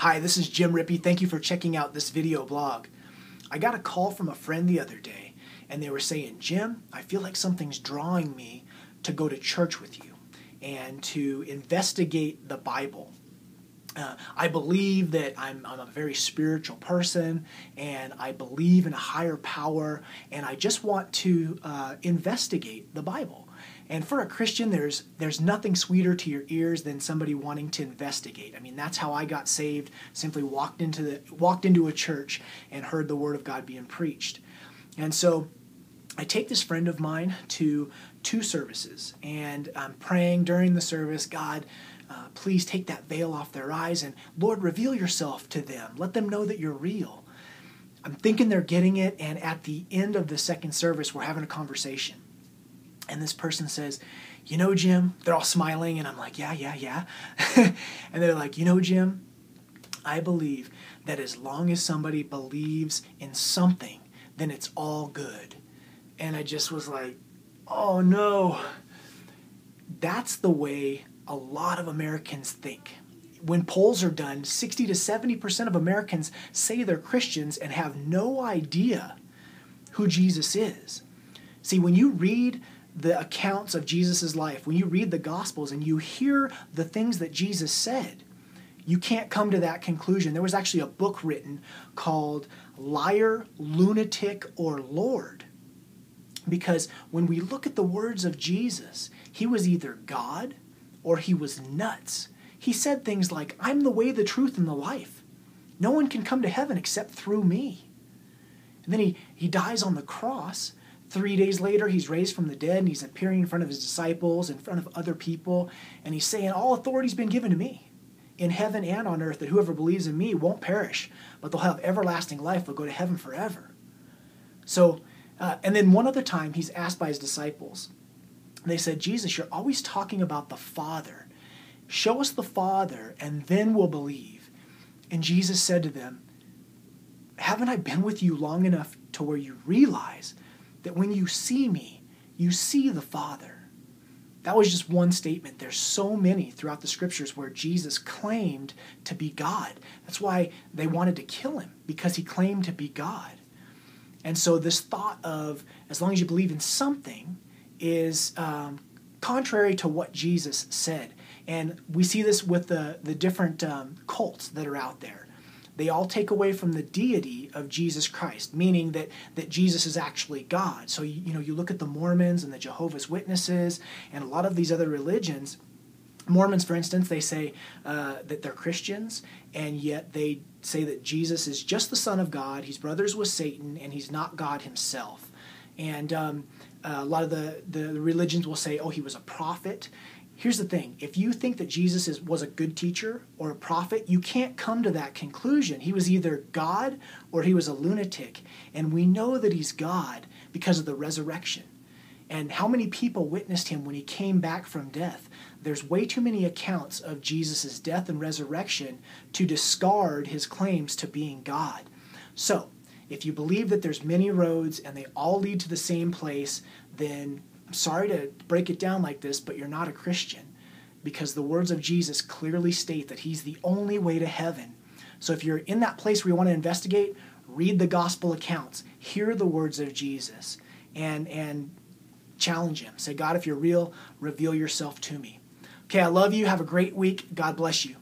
Hi, this is Jim Rippey. Thank you for checking out this video blog. I got a call from a friend the other day, and they were saying, Jim, I feel like something's drawing me to go to church with you and to investigate the Bible. I believe that I'm a very spiritual person, and I believe in a higher power, and I just want to investigate the Bible. And for a Christian, there's nothing sweeter to your ears than somebody wanting to investigate. I mean, that's how I got saved. Simply walked into a church and heard the Word of God being preached. And so I take this friend of mine to 2 services, and I'm praying during the service, God, please take that veil off their eyes, and Lord, reveal yourself to them. Let them know that you're real. I'm thinking they're getting it, and at the end of the second service, we're having a conversation. And this person says, you know, Jim, they're all smiling, and I'm like, yeah. And they're like, you know, Jim, I believe that as long as somebody believes in something, then it's all good. And I just was like, oh no. That's the way a lot of Americans think. When polls are done, 60 to 70% of Americans say they're Christians and have no idea who Jesus is. See, when you read the accounts of Jesus' life, when you read the Gospels and you hear the things that Jesus said, you can't come to that conclusion. There was actually a book written called Liar, Lunatic, or Lord. Because when we look at the words of Jesus, he was either God or he was nuts. He said things like, I'm the way, the truth, and the life. No one can come to heaven except through me. And then he dies on the cross. 3 days later, he's raised from the dead, and he's appearing in front of his disciples, in front of other people, and he's saying, all authority's been given to me in heaven and on earth, that whoever believes in me won't perish, but they'll have everlasting life, they'll go to heaven forever. So, and then one other time, he's asked by his disciples, they said, Jesus, you're always talking about the Father. Show us the Father, and then we'll believe. And Jesus said to them, haven't I been with you long enough to where you realize that when you see me, you see the Father? That was just one statement. There's so many throughout the scriptures where Jesus claimed to be God. That's why they wanted to kill him, because he claimed to be God. And so this thought of, as long as you believe in something, is contrary to what Jesus said. And we see this with the different cults that are out there. They all take away from the deity of Jesus Christ, meaning that Jesus is actually God. So, you look at the Mormons and the Jehovah's Witnesses and a lot of these other religions. Mormons, for instance, they say that they're Christians, and yet they say that Jesus is just the Son of God, he's brothers with Satan, and he's not God himself. And a lot of the religions will say, oh, he was a prophet. Here's the thing. If you think that Jesus was a good teacher or a prophet, you can't come to that conclusion. He was either God or he was a lunatic. And we know that he's God because of the resurrection. And how many people witnessed him when he came back from death? There's way too many accounts of Jesus' death and resurrection to discard his claims to being God. So, if you believe that there's many roads and they all lead to the same place, then I'm sorry to break it down like this, but you're not a Christian, because the words of Jesus clearly state that he's the only way to heaven. So if you're in that place where you want to investigate, read the gospel accounts, hear the words of Jesus, and challenge him. Say, God, if you're real, reveal yourself to me. Okay, I love you. Have a great week. God bless you.